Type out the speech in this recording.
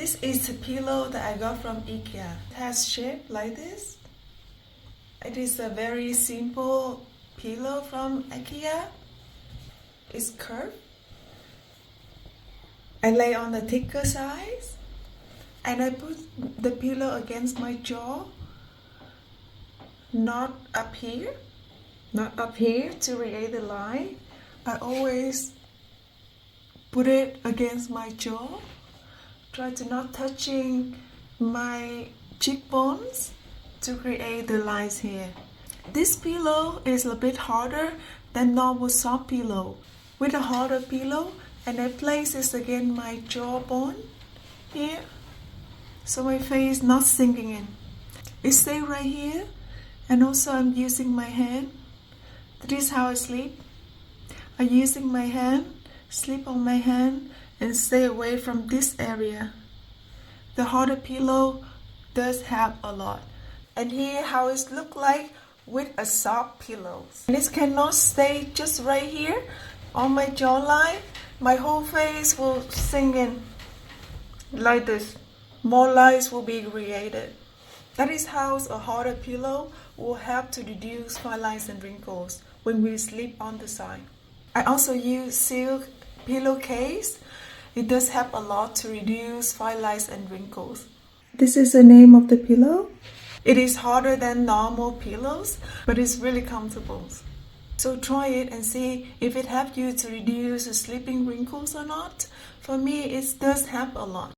This is a pillow that I got from IKEA. It has shape like this. It is a very simple pillow from IKEA. It's curved. I lay on the thicker side and I put the pillow against my jaw, not up here to create the line. I always put it against my jaw. Try to not touching my cheekbones to create the lines here. This pillow is a bit harder than normal soft pillow. With a harder pillow, and I place it against my jawbone here, so my face not sinking in. It stays right here, and also I'm using my hand. This is how I sleep. I'm using my hand, sleep on my hand, and stay away from this area. The harder pillow does help a lot. And here how it look like with a soft pillow. And this cannot stay just right here on my jawline. My whole face will sink in like this. More lines will be created. That is how a harder pillow will help to reduce fine lines and wrinkles when we sleep on the side. I also use silk pillowcase. It does help a lot to reduce fine lines and wrinkles. This is the name of the pillow. It is harder than normal pillows, but it's really comfortable. So try it and see if it helps you to reduce the sleeping wrinkles or not. For me, it does help a lot.